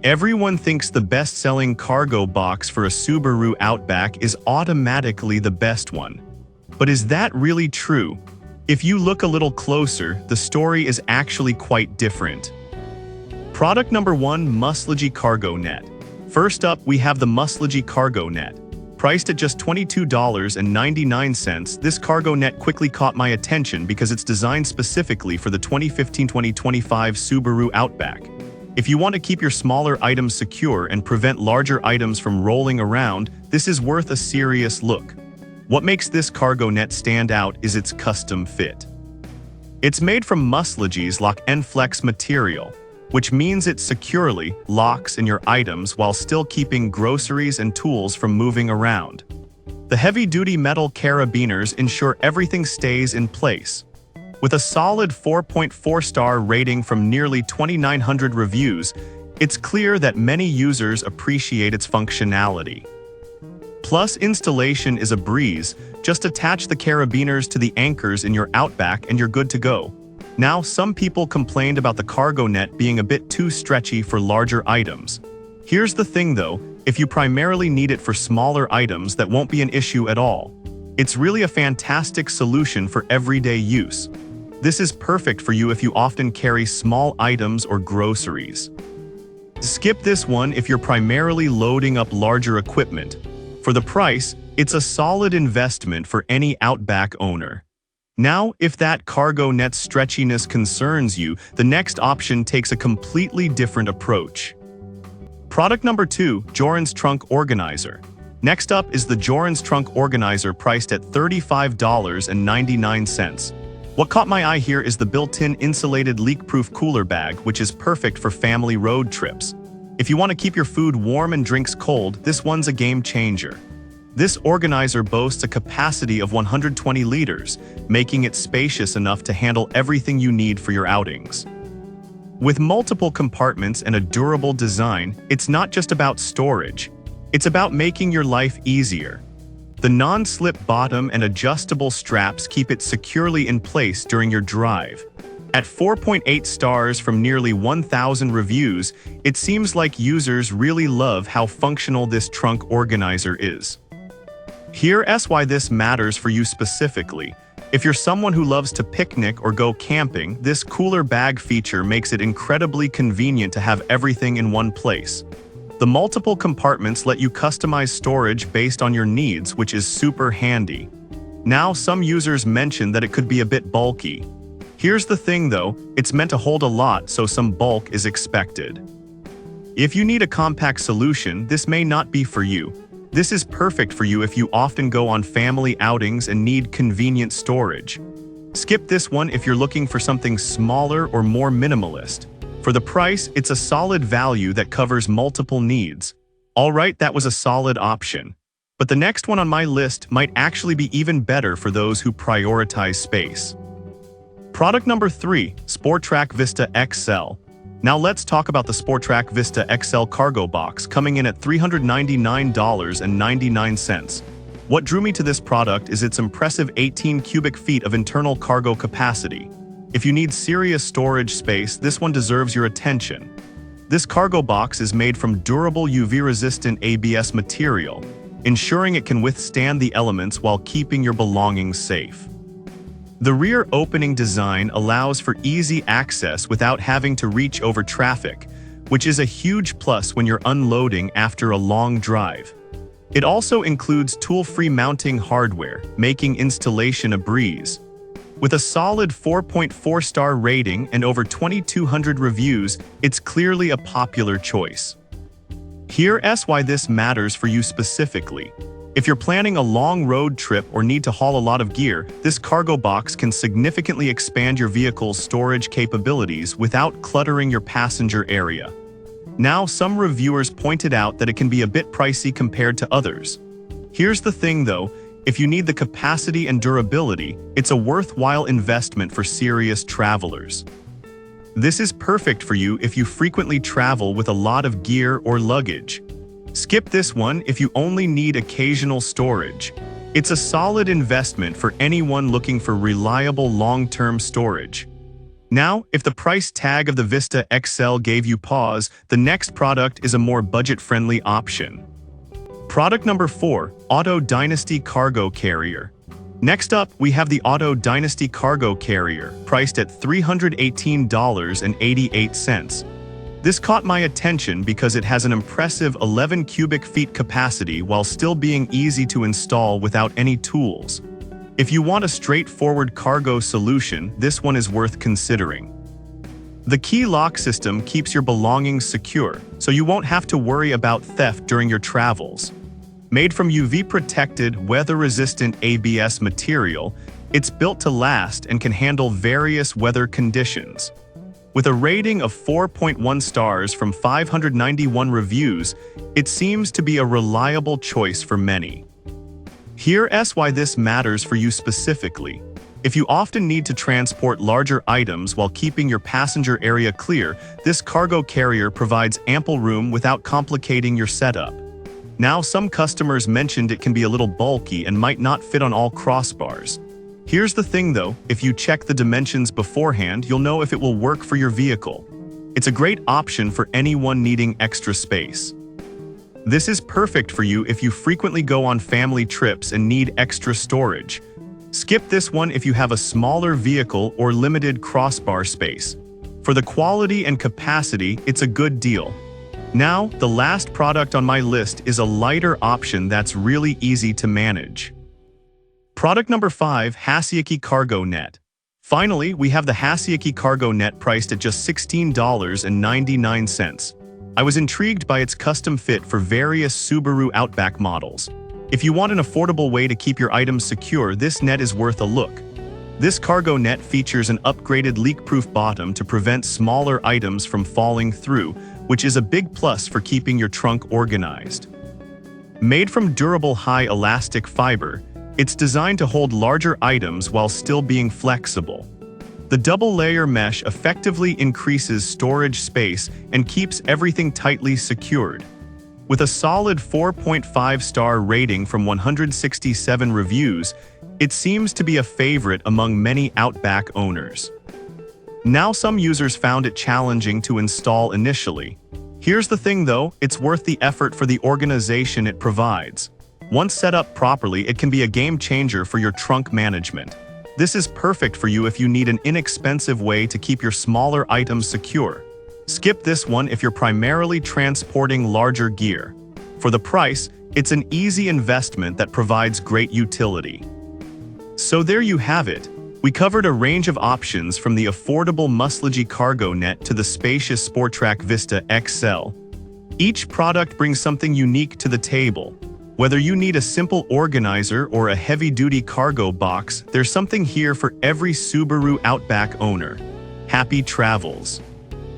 Everyone thinks the best-selling cargo box for a Subaru Outback is automatically the best one. But is that really true? If you look a little closer, the story is actually quite different. Product number 1, Muscology Cargo Net. First up, we have the Muscology Cargo Net. Priced at just $22.99, this cargo net quickly caught my attention because it's designed specifically for the 2015-2025 Subaru Outback. If you want to keep your smaller items secure and prevent larger items from rolling around, this is worth a serious look. What makes this cargo net stand out is its custom fit. It's made from Muscology's Lock and Flex material, which means it securely locks in your items while still keeping groceries and tools from moving around. The heavy-duty metal carabiners ensure everything stays in place. With a solid 4.4-star rating from nearly 2,900 reviews, it's clear that many users appreciate its functionality. Plus, installation is a breeze. Just attach the carabiners to the anchors in your Outback and you're good to go. Now, some people complained about the cargo net being a bit too stretchy for larger items. Here's the thing though, if you primarily need it for smaller items, that won't be an issue at all. It's really a fantastic solution for everyday use. This is perfect for you if you often carry small items or groceries. Skip this one if you're primarily loading up larger equipment. For the price, it's a solid investment for any Outback owner. Now, if that cargo net's stretchiness concerns you, the next option takes a completely different approach. Product number 2, Joran's Trunk Organizer. Next up is the Joran's Trunk Organizer, priced at $35.99. What caught my eye here is the built-in insulated leak-proof cooler bag, which is perfect for family road trips. If you want to keep your food warm and drinks cold, this one's a game changer. This organizer boasts a capacity of 120 liters, making it spacious enough to handle everything you need for your outings. With multiple compartments and a durable design, it's not just about storage. It's about making your life easier. The non-slip bottom and adjustable straps keep it securely in place during your drive. At 4.8 stars from nearly 1,000 reviews, it seems like users really love how functional this trunk organizer is. Here's why this matters for you specifically. If you're someone who loves to picnic or go camping, this cooler bag feature makes it incredibly convenient to have everything in one place. The multiple compartments let you customize storage based on your needs, which is super handy. Now, some users mention that it could be a bit bulky. Here's the thing though, it's meant to hold a lot, so some bulk is expected. If you need a compact solution, this may not be for you. This is perfect for you if you often go on family outings and need convenient storage. Skip this one if you're looking for something smaller or more minimalist. For the price, it's a solid value that covers multiple needs. Alright, that was a solid option. But the next one on my list might actually be even better for those who prioritize space. Product number 3, SportTrack Vista XL. Now let's talk about the SportTrack Vista XL cargo box, coming in at $399.99. What drew me to this product is its impressive 18 cubic feet of internal cargo capacity. If you need serious storage space, this one deserves your attention. This cargo box is made from durable UV-resistant ABS material, ensuring it can withstand the elements while keeping your belongings safe. The rear opening design allows for easy access without having to reach over traffic, which is a huge plus when you're unloading after a long drive. It also includes tool-free mounting hardware, making installation a breeze. With a solid 4.4-star rating and over 2,200 reviews, it's clearly a popular choice. Here's why this matters for you specifically. If you're planning a long road trip or need to haul a lot of gear, this cargo box can significantly expand your vehicle's storage capabilities without cluttering your passenger area. Now, some reviewers pointed out that it can be a bit pricey compared to others. Here's the thing though, if you need the capacity and durability, it's a worthwhile investment for serious travelers. This is perfect for you if you frequently travel with a lot of gear or luggage. Skip this one if you only need occasional storage. It's a solid investment for anyone looking for reliable long-term storage. Now, if the price tag of the Vista XL gave you pause, the next product is a more budget-friendly option. Product number 4, Auto Dynasty Cargo Carrier. Next up, we have the Auto Dynasty Cargo Carrier, priced at $318.88. This caught my attention because it has an impressive 11 cubic feet capacity while still being easy to install without any tools. If you want a straightforward cargo solution, this one is worth considering. The key lock system keeps your belongings secure, so you won't have to worry about theft during your travels. Made from UV-protected, weather-resistant ABS material, it's built to last and can handle various weather conditions. With a rating of 4.1 stars from 591 reviews, it seems to be a reliable choice for many. Here's why this matters for you specifically. If you often need to transport larger items while keeping your passenger area clear, this cargo carrier provides ample room without complicating your setup. Now, some customers mentioned it can be a little bulky and might not fit on all crossbars. Here's the thing though, if you check the dimensions beforehand, you'll know if it will work for your vehicle. It's a great option for anyone needing extra space. This is perfect for you if you frequently go on family trips and need extra storage. Skip this one if you have a smaller vehicle or limited crossbar space. For the quality and capacity, it's a good deal. Now, the last product on my list is a lighter option that's really easy to manage. Product number 5, Hasiaki Cargo Net. Finally, we have the Hasiaki Cargo Net priced at just $16.99. I was intrigued by its custom fit for various Subaru Outback models. If you want an affordable way to keep your items secure, this net is worth a look. This cargo net features an upgraded leak-proof bottom to prevent smaller items from falling through, which is a big plus for keeping your trunk organized. Made from durable high elastic fiber, it's designed to hold larger items while still being flexible. The double-layer mesh effectively increases storage space and keeps everything tightly secured. With a solid 4.5-star rating from 167 reviews, it seems to be a favorite among many Outback owners. Now, some users found it challenging to install initially. Here's the thing though, it's worth the effort for the organization it provides. Once set up properly, it can be a game changer for your trunk management. This is perfect for you if you need an inexpensive way to keep your smaller items secure. Skip this one if you're primarily transporting larger gear. For the price, it's an easy investment that provides great utility. So there you have it. We covered a range of options from the affordable Musclegi cargo net to the spacious Sportrac Vista XL. Each product brings something unique to the table. Whether you need a simple organizer or a heavy-duty cargo box, there's something here for every Subaru Outback owner. Happy travels!